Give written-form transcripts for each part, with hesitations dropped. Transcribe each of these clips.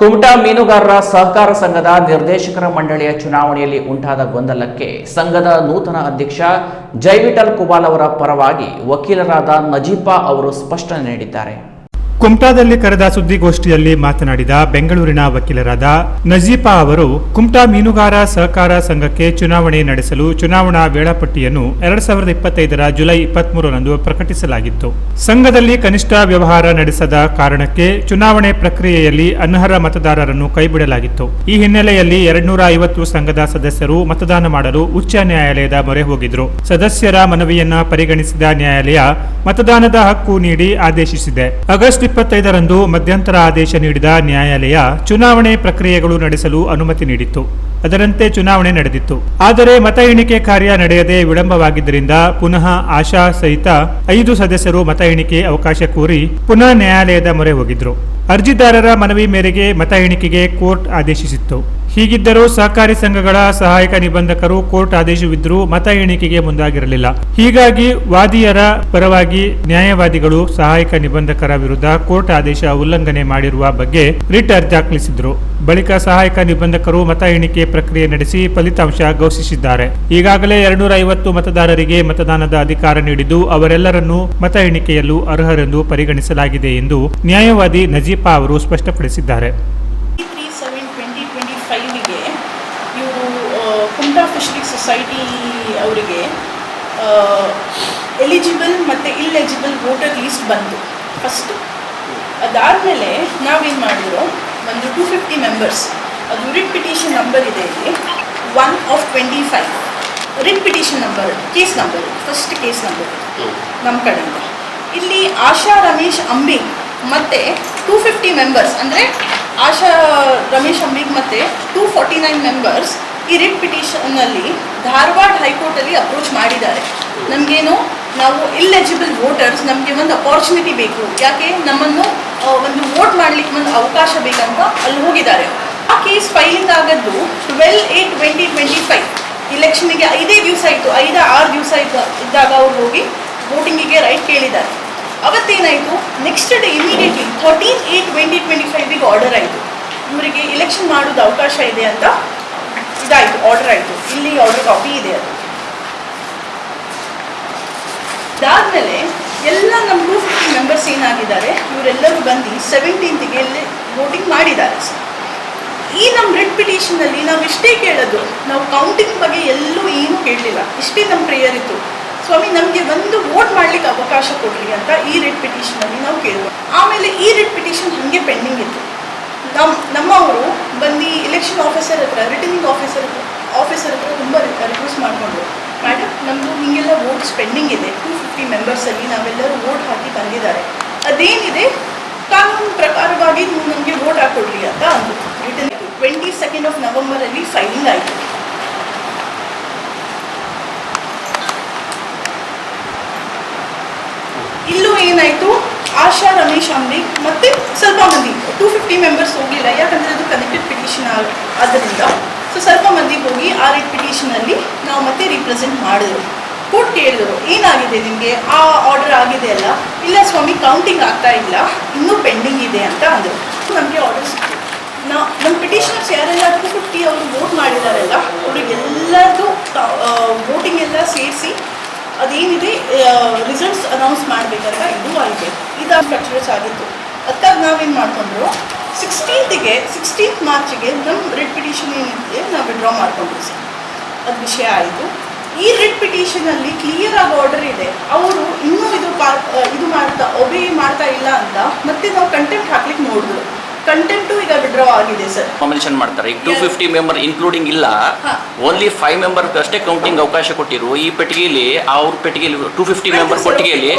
ಕುಮಟಾ ಮೀನುಗಾರರ ಸಹಕಾರ ಸಂಘದ ನಿರ್ದೇಶಕರ ಮಂಡಳಿಯ ಚುನಾವಣೆಯಲ್ಲಿ ಉಂಟಾದ ಗೊಂದಲಕ್ಕೆ ಸಂಘದ ನೂತನ ಅಧ್ಯಕ್ಷ ಜೈವಿಠಲ್ ಕುಬಾಲ್ ಅವರ ಪರವಾಗಿ ವಕೀಲರಾದ ನಜೀಪಾ ಅವರು ಸ್ಪಷ್ಟನೆ ನೀಡಿದ್ದಾರೆ. ಕುಮಟಾದಲ್ಲಿ ಕರೆದ ಸುದ್ದಿಗೋಷ್ಠಿಯಲ್ಲಿ ಮಾತನಾಡಿದ ಬೆಂಗಳೂರಿನ ವಕೀಲರಾದ ನಜೀಪಾ ಅವರು ಕುಮಟಾ ಮೀನುಗಾರ ಸಹಕಾರ ಸಂಘಕ್ಕೆ ಚುನಾವಣೆ ನಡೆಸಲು ಚುನಾವಣಾ ವೇಳಾಪಟ್ಟಿಯನ್ನು 2025 ಜುಲೈ 23ರಂದು ಪ್ರಕಟಿಸಲಾಗಿತ್ತು. ಸಂಘದಲ್ಲಿ ಕನಿಷ್ಠ ವ್ಯವಹಾರ ನಡೆಸದ ಕಾರಣಕ್ಕೆ ಚುನಾವಣೆ ಪ್ರಕ್ರಿಯೆಯಲ್ಲಿ ಅನರ್ಹ ಮತದಾರರನ್ನು ಕೈಬಿಡಲಾಗಿತ್ತು. ಈ ಹಿನ್ನೆಲೆಯಲ್ಲಿ 250 ಸಂಘದ ಸದಸ್ಯರು ಮತದಾನ ಮಾಡಲು ಉಚ್ಚ ನ್ಯಾಯಾಲಯದ ಮೊರೆ ಹೋಗಿದ್ರು. ಸದಸ್ಯರ ಮನವಿಯನ್ನ ಪರಿಗಣಿಸಿದ ನ್ಯಾಯಾಲಯ ಮತದಾನದ ಹಕ್ಕು ನೀಡಿ ಆದೇಶಿಸಿದೆ. ಆಗಸ್ಟ್ 25ರಂದು ಮಧ್ಯಂತರ ಆದೇಶ ನೀಡಿದ ನ್ಯಾಯಾಲಯ ಚುನಾವಣೆ ಪ್ರಕ್ರಿಯೆಗಳು ನಡೆಸಲು ಅನುಮತಿ ನೀಡಿತ್ತು. ಅದರಂತೆ ಚುನಾವಣೆ ನಡೆದಿತ್ತು. ಆದರೆ ಮತ ಎಣಿಕೆ ಕಾರ್ಯ ನಡೆಯದೆ ವಿಳಂಬವಾಗಿದ್ದರಿಂದ ಪುನಃ ಆಶಾ ಸಹಿತ 5 ಸದಸ್ಯರು ಮತ ಎಣಿಕೆ ಅವಕಾಶ ಕೋರಿ ಪುನಃ ನ್ಯಾಯಾಲಯದ ಮೊರೆ ಹೋಗಿದ್ರು. ಅರ್ಜಿದಾರರ ಮನವಿ ಮೇರೆಗೆ ಮತ ಎಣಿಕೆಗೆ ಕೋರ್ಟ್ ಆದೇಶಿಸಿತ್ತು. ಹೀಗಿದ್ದರೂ ಸಹಕಾರಿ ಸಂಘಗಳ ಸಹಾಯಕ ನಿಬಂಧಕರು ಕೋರ್ಟ್ ಆದೇಶವಿದ್ದರೂ ಮತ ಎಣಿಕೆಗೆ ಮುಂದಾಗಿರಲಿಲ್ಲ. ಹೀಗಾಗಿ ವಾದಿಯರ ಪರವಾಗಿ ನ್ಯಾಯವಾದಿಗಳು ಸಹಾಯಕ ನಿಬಂಧಕರ ವಿರುದ್ಧ ಕೋರ್ಟ್ ಆದೇಶ ಉಲ್ಲಂಘನೆ ಮಾಡಿರುವ ಬಗ್ಗೆ ರಿಟ್ ಅರ್ಜಿ ದಾಖಲಿಸಿದ್ರು. ಬಳಿಕ ಸಹಾಯಕ ನಿಬಂಧಕರು ಮತ ಎಣಿಕೆ ಪ್ರಕ್ರಿಯೆ ನಡೆಸಿ ಫಲಿತಾಂಶ ಘೋಷಿಸಿದ್ದಾರೆ. ಈಗಾಗಲೇ 250 ಮತದಾರರಿಗೆ ಮತದಾನದ ಅಧಿಕಾರ ನೀಡಿದ್ದು ಅವರೆಲ್ಲರನ್ನೂ ಮತ ಎಣಿಕೆಯಲ್ಲೂ ಅರ್ಹರೆಂದು ಪರಿಗಣಿಸಲಾಗಿದೆ ಎಂದು ನ್ಯಾಯವಾದಿ ನಜೀಪಾ ಅವರು ಸ್ಪಷ್ಟಪಡಿಸಿದ್ದಾರೆ. ಇವರು ಕುಮಟಾ ಫಿಶರೀಸ್ ಸೊಸೈಟಿ ಅವರಿಗೆ ಎಲಿಜಿಬಲ್ ಮತ್ತು ಇಲ್ಎಲಿಜಿಬಲ್ ವೋಟರ್ ಲೀಸ್ಟ್ ಬಂತು ಫಸ್ಟು. ಅದಾದಮೇಲೆ ನಾವೇನು ಮಾಡಿದ್ರು, ಒಂದು 250 ಮೆಂಬರ್ಸ್, ಅದು ರಿಟ್ ಪಿಟಿಷನ್ ನಂಬರ್ ಇದೆ ಇಲ್ಲಿ 1/25 writ petition number, case number, first case number ನಮ್ಮ ಕಡೆಯಿಂದ. ಇಲ್ಲಿ ಆಶಾ ರಮೇಶ್ ಅಂಬಿಗ್ ಮತ್ತು 250 ಮೆಂಬರ್ಸ್, ಅಂದರೆ ಆಶಾ ರಮೇಶ್ ಅಂಬಿಗ್ ಮತ್ತು 249 ಮೆಂಬರ್ಸ್ ಈ ರಿಟ್ ಪಿಟಿಷನ್ನಲ್ಲಿ ಧಾರವಾಡ ಹೈಕೋರ್ಟಲ್ಲಿ ಅಪ್ರೋಚ್ ಮಾಡಿದ್ದಾರೆ. ನಮಗೇನು, ನಾವು ಇಲ್ಎಲಿಜಿಬಲ್ ವೋಟರ್ಸ್, ನಮಗೆ ಒಂದು ಅಪಾರ್ಚುನಿಟಿ ಬೇಕು, ಯಾಕೆ ನಮ್ಮನ್ನು ಒಂದು ವೋಟ್ ಮಾಡಲಿಕ್ಕೆ ಒಂದು ಅವಕಾಶ ಬೇಕಂತ ಅಲ್ಲಿ ಹೋಗಿದ್ದಾರೆ. ಆ ಕೇಸ್ ಫೈಲಿಂಗ್ ಆಗದ್ದು 12/8/2025 ಇಲೆಕ್ಷನ್ಗೆ 5 ದಿವಸ ಆಯಿತು, 5-6 ದಿವಸ ಇದ್ದಾಗ ಅವ್ರು ಹೋಗಿ ವೋಟಿಂಗಿಗೆ ರೈಟ್ ಕೇಳಿದ್ದಾರೆ. ಅವತ್ತೇನಾಯಿತು, ನೆಕ್ಸ್ಟ್ ಡೇ ಇಮಿಡಿಯೇಟ್ಲಿ 13/8/2025 ಆರ್ಡರ್ ಆಯಿತು, ಇವರಿಗೆ ಇಲೆಕ್ಷನ್ ಮಾಡೋದು ಅವಕಾಶ ಇದೆ ಅಂತ ಇದಾಯಿತು, ಆರ್ಡರ್ ಆಯಿತು. ಇಲ್ಲಿ ಆರ್ಡರ್ ಕಾಪಿ ಇದೆ. ಅದು ಅದಾದಮೇಲೆ ಎಲ್ಲ ನಮ್ಮ 250 ಮೆಂಬರ್ಸ್ ಏನಾಗಿದ್ದಾರೆ ಇವರೆಲ್ಲರೂ ಬಂದು 17th ಇಲ್ಲಿ ವೋಟಿಂಗ್ ಮಾಡಿದ್ದಾರೆ. ಈ ನಮ್ಮ ರಿಟ್ ಪಿಟಿಷನಲ್ಲಿ ನಾವು ಇಷ್ಟೇ ಕೇಳೋದು, ನಾವು ಕೌಂಟಿಂಗ್ ಬಗ್ಗೆ ಎಲ್ಲೂ ಏನೂ ಕೇಳಲಿಲ್ಲ. ಇಷ್ಟೇ ನಮ್ಮ ಪ್ರೇಯರ್ ಇತ್ತು, ಸ್ವಾಮಿ ನಮಗೆ ಒಂದು ವೋಟ್ ಮಾಡಲಿಕ್ಕೆ ಅವಕಾಶ ಕೊಡಲಿ ಅಂತ ಈ ರಿಟ್ ಪಿಟಿಷನಲ್ಲಿ ನಾವು ಕೇಳಿದ್ವಿ. ಆಮೇಲೆ ಈ ರಿಟ್ ಪಿಟಿಷನ್ ಹಾಗೆ ಪೆಂಡಿಂಗ್ ಇತ್ತು. ನಮ್ಮವರು ಬಂದು ಇಲೆಕ್ಷನ್ ಆಫೀಸರ್ ಹತ್ರ, ರಿಟರ್ನಿಂಗ್ ಆಫೀಸರ್ ಹತ್ರ ತುಂಬ ರಿಕ್ವೆಸ್ಟ್ ಮಾಡಿಕೊಂಡ್ರು, ಮೇಡಮ್ ನಮ್ಮದು ಹೀಗೆಲ್ಲ ವೋಟ್ಸ್ ಪೆಂಡಿಂಗ್ ಇದೆ, 250 ಮೆಂಬರ್ಸಲ್ಲಿ ನಾವೆಲ್ಲರೂ ವೋಟ್ ಹಾಕಿ ಬಂದಿದ್ದಾರೆ, ಅದೇನಿದೆ ಕಾನೂನು ಪ್ರಕಾರವಾಗಿ ನೀವು ನಮಗೆ ವೋಟ್ ಹಾಕೊಡ್ಲಿ ಅಂತ ಅಂದರು. ರಿಟರ್ನ್ 22 ನವೆಂಬರಲ್ಲಿ ಫೈಲಿಂಗ್ ಆಯಿತು. ಇಲ್ಲೂ ಏನಾಯಿತು, ಆಶಾ ರಮೇಶ್ ಅಂಬಿಗ್ ಮತ್ತು ಸ್ವಲ್ಪ ಮಂದಿ 250 ಮೆಂಬರ್ಸ್ ಹೋಗಲಿಲ್ಲ, ಯಾಕಂದರೆ ಅದು ಕನೆಕ್ಟೆಡ್ ಪಿಟಿಷನ್ ಆದ್ದರಿಂದ. ಸೊ ಸ್ವಲ್ಪ ಮಂದಿ ಹೋಗಿ ಆ ರಿಟ್ ಪಿಟಿಷನಲ್ಲಿ ನಾವು ಮತ್ತೆ ರೀಪ್ರೆಸೆಂಟ್ ಮಾಡಿದ್ರು. ಕೋರ್ಟ್ ಕೇಳಿದ್ರು, ಏನಾಗಿದೆ ನಿಮಗೆ, ಆ ಆರ್ಡರ್ ಆಗಿದೆ ಅಲ್ಲ? ಇಲ್ಲ ಸ್ವಾಮಿ, ಕೌಂಟಿಂಗ್ ಆಗ್ತಾ ಇಲ್ಲ, ಇನ್ನೂ ಪೆಂಡಿಂಗ್ ಇದೆ ಅಂತ ಅಂದರು. ನಮಗೆ ಆರ್ಡರ್ ಸಿಕ್ತು. ನಮ್ಮ ಪಿಟಿಷನರ್ಸ್ ಯಾರೆಲ್ಲ 250 ಅವರು ವೋಟ್ ಮಾಡಿದಾರಲ್ಲ ಅವರಿಗೆಲ್ಲರದು ವೋಟಿಂಗ್ ಎಲ್ಲ ಸೇರಿಸಿ ಅದೇನಿದೆ ರಿಸಲ್ಟ್ಸ್ ಅನೌನ್ಸ್ ಮಾಡಬೇಕಂತ ಇದು ಆಗಿದೆ. ಇದು ಸ್ಟ್ರಕ್ಚರ್ಸ್ ಆಗಿತ್ತು. ಅದಕ್ಕಾಗಿ ನಾವೇನು ಮಾಡಿಕೊಂಡ್ರು, 16th ಮಾರ್ಚಿಗೆ ನಮ್ಮ ರಿಟ್ ಪಿಟಿಷನ್ ಏನಿದೆ ನಾವು ವಿಡ್ರಾ ಮಾಡಿಕೊಂಡ್ರು ಸರ್. ಅದು ವಿಷಯ ಆಯಿತು. ಈ ರಿಟ್ ಪಿಟಿಷನಲ್ಲಿ ಕ್ಲಿಯರ್ ಆಗಿ ಆರ್ಡರ್ ಇದೆ, ಅವರು ಇನ್ನೂ ಇದು ಒಬೇ ಮಾಡ್ತಾ ಇಲ್ಲ ಅಂತ ಮತ್ತೆ ನಾವು ಕಂಟೆಂಪ್ಟ್ ಹಾಕ್ಲಿಕ್ಕೆ ನೋಡಿದ್ರು. ಕಂಟೆಂಟು ಈಗ ವಿಡ್ರಾ ಆಗಿದೆ ಸರ್. ಮೆನ್ಷನ್ ಮಾಡ್ತಾರೆ ಈಗ 250 ಮೆಂಬರ್ ಇನ್ಕ್ಲೂಡಿಂಗ್ ಇಲ್ಲ, ಓನ್ಲಿ 5 ಮೆಂಬರ್ ಅಷ್ಟೇ ಕೌಂಟಿಂಗ್ ಅವಕಾಶ ಕೊಟ್ಟಿರು. ಈ ಪೆಟ್ಟಿಗೆಯಲ್ಲಿ ಅವ್ರ ಪೆಟ್ಟಿಗೆಯಲ್ಲಿ 250 ಮೆಂಬರ್ ಪೆಟ್ಟಿಗೆಯಲ್ಲಿ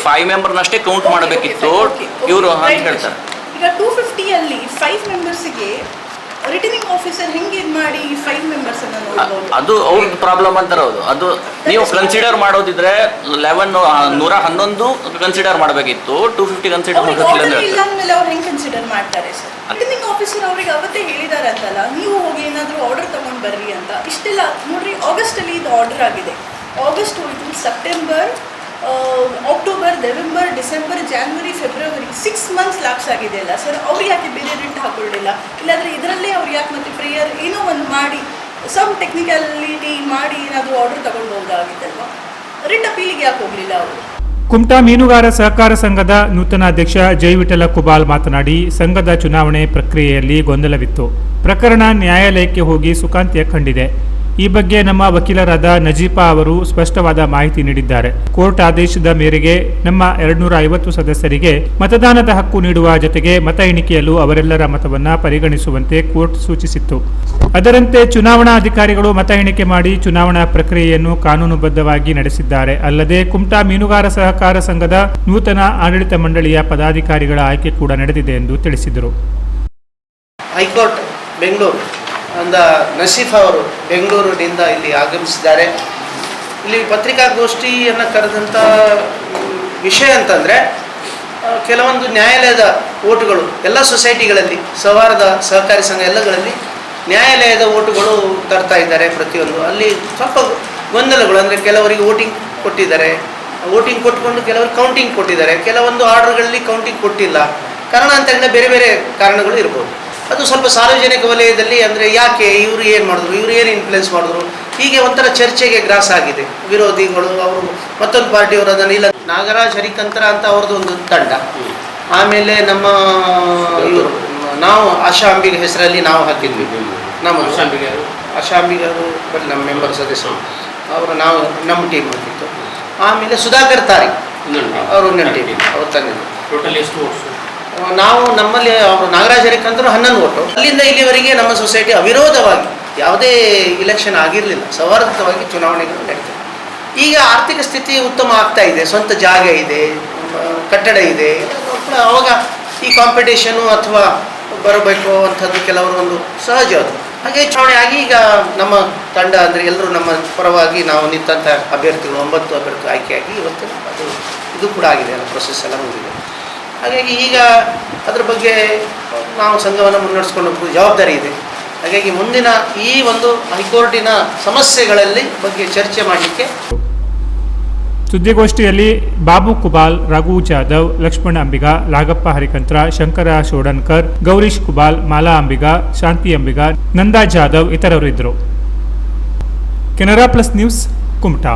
5 ಮೆಂಬರ್ನಷ್ಟೇ ಕೌಂಟ್ ಮಾಡಬೇಕಿತ್ತು ಇವರು ಅಂತ ಹೇಳ್ತಾರೆ. ಈಗ 250ಅಲ್ಲಿ 5 ಮೆಂಬರ್ಸಿಗೆ ರಿಟರ್ನಿಂಗ್ ಆಫೀಸರ್ ಹೆಂಗೆ ಇದು ಮಾಡಿ 5 ಮೆಂಬರ್ಸ್ ಅನ್ನು ನೋಡಬಹುದು, ಅದು ಅವ್ರದ್ದು ಪ್ರಾಬ್ಲಮ್ ಅಂತಾರೆ. ಅದು ನೀವು ಕನ್ಸಿಡರ್ ಮಾಡೋದಿದ್ರೆ 111 ಕನ್ಸಿಡರ್ ಮಾಡಬೇಕಿತ್ತು, 250 ಕನ್ಸಿಡರ್ ಇಲ್ಲ ಅಂದಮೇಲೆ ಅವ್ರು ಹೆಂಗೆ ಕನ್ಸಿಡರ್ ಮಾಡ್ತಾರೆ ಸರ್? ರಿಟರ್ನಿಂಗ್ ಆಫೀಸರ್ ಅವ್ರಿಗೆ ಅವತ್ತೇ ಹೇಳಿದ್ದಾರೆ ಅಂತಲ್ಲ, ನೀವು ಹೋಗಿ ಏನಾದರೂ ಆರ್ಡರ್ ತಗೊಂಡು ಬರ್ರಿ ಅಂತ. ಇಷ್ಟೆಲ್ಲ ನೋಡ್ರಿ, ಆಗಸ್ಟಲ್ಲಿ ಇದು ಆರ್ಡರ್ ಆಗಿದೆ, ಆಗಸ್ಟ್ ಹೋಯಿತು, September October, November, December, January, February 6 months lapse ಆಗಿದೆಯಲ್ಲ ಸರ್, ಅವ್ರು ಯಾಕೆ ಬೇರೆ ರಿಟ್ ಹಾಕೊಳ್ಳಿಲ್ಲ? ಇಲ್ಲಾಂದರೆ ಇದರಲ್ಲೇ ಅವ್ರು ಯಾಕೆ ಮತ್ತೆ ಪ್ರೇಯರ್ ಏನೋ ಒಂದು ಮಾಡಿ ಸಮ್ ಟೆಕ್ನಿಕಲಿಟಿ ಮಾಡಿ ಏನಾದರೂ ಆರ್ಡರ್ ತಗೊಂಡು ಹೋಗೋದಾಗಿತ್ತಲ್ವ? ರಿಟ್ ಅಪೀಲಿಗೆ ಯಾಕೆ ಹೋಗಲಿಲ್ಲ ಅವರು? ಕುಮಟಾ ಮೀನುಗಾರ ಸಹಕಾರ ಸಂಘದ ನೂತನ ಅಧ್ಯಕ್ಷ ಜೈವಿಠಲ ಕುಬಾಲ್ ಮಾತನಾಡಿ, ಸಂಘದ ಚುನಾವಣೆ ಪ್ರಕ್ರಿಯೆಯಲ್ಲಿ ಗೊಂದಲವಿತ್ತು. ಪ್ರಕರಣ ನ್ಯಾಯಾಲಯಕ್ಕೆ ಹೋಗಿ ಸುಖಾಂತ್ಯ ಕಂಡಿದೆ. ಈ ಬಗ್ಗೆ ನಮ್ಮ ವಕೀಲರಾದ ನಜೀಪಾ ಅವರು ಸ್ಪಷ್ಟವಾದ ಮಾಹಿತಿ ನೀಡಿದ್ದಾರೆ. ಕೋರ್ಟ್ ಆದೇಶದ ಮೇರೆಗೆ ನಮ್ಮ 250 ಸದಸ್ಯರಿಗೆ ಮತದಾನದ ಹಕ್ಕು ನೀಡುವ ಜೊತೆಗೆ ಮತ ಎಣಿಕೆಯಲ್ಲೂ ಅವರೆಲ್ಲರ ಮತವನ್ನ ಪರಿಗಣಿಸುವಂತೆ ಕೋರ್ಟ್ ಸೂಚಿಸಿತ್ತು. ಅದರಂತೆ ಚುನಾವಣಾ ಅಧಿಕಾರಿಗಳು ಮತ ಎಣಿಕೆ ಮಾಡಿ ಚುನಾವಣಾ ಪ್ರಕ್ರಿಯೆಯನ್ನು ಕಾನೂನುಬದ್ಧವಾಗಿ ನಡೆಸಿದ್ದಾರೆ. ಅಲ್ಲದೆ ಕುಮಟಾ ಮೀನುಗಾರ ಸಹಕಾರ ಸಂಘದ ನೂತನ ಆಡಳಿತ ಮಂಡಳಿಯ ಪದಾಧಿಕಾರಿಗಳ ಆಯ್ಕೆ ಕೂಡ ನಡೆದಿದೆ ಎಂದು ತಿಳಿಸಿದರು. ಹೈಕೋರ್ಟ್ ಬೆಂಗಳೂರು ಅಂದ ನಸೀಫ್ ಅವರು ಬೆಂಗಳೂರಿನಿಂದ ಇಲ್ಲಿ ಆಗಮಿಸಿದ್ದಾರೆ. ಇಲ್ಲಿ ಪತ್ರಿಕಾಗೋಷ್ಠಿಯನ್ನು ಕರೆದಂಥ ವಿಷಯ ಅಂತಂದರೆ, ಕೆಲವೊಂದು ನ್ಯಾಯಾಲಯದ ಓಟುಗಳು ಎಲ್ಲ ಸೊಸೈಟಿಗಳಲ್ಲಿ, ಸೌಹಾರ್ದ ಸಹಕಾರಿ ಸಂಘ ಎಲ್ಲಗಳಲ್ಲಿ ನ್ಯಾಯಾಲಯದ ಓಟುಗಳು ತರ್ತಾ ಇದ್ದಾರೆ ಪ್ರತಿಯೊಂದು. ಅಲ್ಲಿ ಸ್ವಲ್ಪ ಗೊಂದಲಗಳು, ಅಂದರೆ ಕೆಲವರಿಗೆ ವೋಟಿಂಗ್ ಕೊಟ್ಟಿದ್ದಾರೆ, ವೋಟಿಂಗ್ ಕೊಟ್ಕೊಂಡು ಕೆಲವರು ಕೌಂಟಿಂಗ್ ಕೊಟ್ಟಿದ್ದಾರೆ, ಕೆಲವೊಂದು ಆರ್ಡರ್ಗಳಲ್ಲಿ ಕೌಂಟಿಂಗ್ ಕೊಟ್ಟಿಲ್ಲ. ಕಾರಣಾಂತರದಿಂದ ಬೇರೆ ಬೇರೆ ಕಾರಣಗಳು ಇರ್ಬೋದು. ಅದು ಸ್ವಲ್ಪ ಸಾರ್ವಜನಿಕ ವಲಯದಲ್ಲಿ, ಅಂದರೆ ಯಾಕೆ ಇವರು ಏನು ಮಾಡಿದ್ರು, ಇವರು ಏನು ಇನ್ಫ್ಲುಯೆನ್ಸ್ ಮಾಡಿದ್ರು, ಹೀಗೆ ಒಂಥರ ಚರ್ಚೆಗೆ ಗ್ರಾಸ ಆಗಿದೆ. ವಿರೋಧಿಗಳು ಅವರು ಮತ್ತೊಂದು ಪಾರ್ಟಿಯವರು ಅದನ್ನು ಇಲ್ಲ. ನಾಗರಾಜ್ ಹರಿಕಂತರ ಅಂತ ಅವ್ರದ್ದು ಒಂದು ತಂಡ, ಆಮೇಲೆ ನಮ್ಮ ಇವರು ನಾವು ಆಶಾ ಅಂಬಿಗ ಹೆಸರಲ್ಲಿ ನಾವು ಹಾಕಿದ್ವಿ. ನಮ್ಮ ಆಶಾ ಅಂಬಿಗರು ಬರೀ ನಮ್ಮ ಮೆಂಬರ್ ಸದಸ್ಯರು, ಅವರು ನಾವು ನಮ್ಮ ಟೀಮ್ ಹಾಕಿತ್ತು. ಆಮೇಲೆ ಸುಧಾಕರ್ ತಾರಿ ಅವರು ಇನ್ನೊಂದು ಟೀಮ್ ಅವ್ರು ತಂದಿದ್ದು. ಟೋಟಲ್ ಎಷ್ಟು ನಾವು ನಮ್ಮಲ್ಲಿ ಅವರು ನಾಗರಾಜ್ ಹರಿಕಂತರು 11 ಓಟು. ಅಲ್ಲಿಂದ ಇಲ್ಲಿವರೆಗೆ ನಮ್ಮ ಸೊಸೈಟಿ ಅವಿರೋಧವಾಗಿ ಯಾವುದೇ ಇಲೆಕ್ಷನ್ ಆಗಿರಲಿಲ್ಲ, ಸೌಹಾರ್ದವಾಗಿ ಚುನಾವಣೆಗಳು ನಡೀತದೆ. ಈಗ ಆರ್ಥಿಕ ಸ್ಥಿತಿ ಉತ್ತಮ ಆಗ್ತಾ ಇದೆ, ಸ್ವಂತ ಜಾಗ ಇದೆ, ಕಟ್ಟಡ ಇದೆ. ಅವಾಗ ಈ ಕಾಂಪಿಟೇಷನು ಅಥವಾ ಬರಬೇಕು ಅಂಥದ್ದು ಕೆಲವರು ಒಂದು ಸಹಜ ಅದು. ಹಾಗೆ ಚುನಾವಣೆ ಆಗಿ ಈಗ ನಮ್ಮ ತಂಡ, ಅಂದರೆ ಎಲ್ಲರೂ ನಮ್ಮ ಪರವಾಗಿ ನಾವು ನಿಂತಹ ಅಭ್ಯರ್ಥಿಗಳು 9 ಅಭ್ಯರ್ಥಿ ಆಯ್ಕೆಯಾಗಿ ಇವತ್ತು ಅದು ಇದು ಕೂಡ ಆಗಿದೆ, ಎಲ್ಲ ಪ್ರೊಸೆಸ್ ಎಲ್ಲ ಮುಗಿದಿದೆ. ಹಾಗಾಗಿ ಈಗ ಅದರ ಬಗ್ಗೆ ನಾವು ಸಂಘವನ್ನು ಮುನ್ನಡೆಸ್ಕೊಂಡು ಹೋಗೋದು ಜವಾಬ್ದಾರಿ ಇದೆ. ಹಾಗಾಗಿ ಮುಂದಿನ ಈ ಒಂದು ಹೈಕೋರ್ಟಿನ ಸಮಸ್ಯೆಗಳಲ್ಲಿ ಬಗ್ಗೆ ಚರ್ಚೆ ಮಾಡಲಿಕ್ಕೆ ಸುದ್ದಿಗೋಷ್ಠಿಯಲ್ಲಿ ಬಾಬು ಕುಬಾಲ್, ರಘು ಜಾಧವ್, ಲಕ್ಷ್ಮಣ ಅಂಬಿಗ, ಲಾಗಪ್ಪ ಹರಿಕಂತ್ರ, ಶಂಕರ ಶೋಡನ್ಕರ್, ಗೌರೀಶ್ ಕುಬಾಲ್, ಮಾಲಾ ಅಂಬಿಗ, ಶಾಂತಿ ಅಂಬಿಗ, ನಂದಾ ಜಾಧವ್ ಇತರರು ಇದ್ದರು. Canara plus news, Kumta.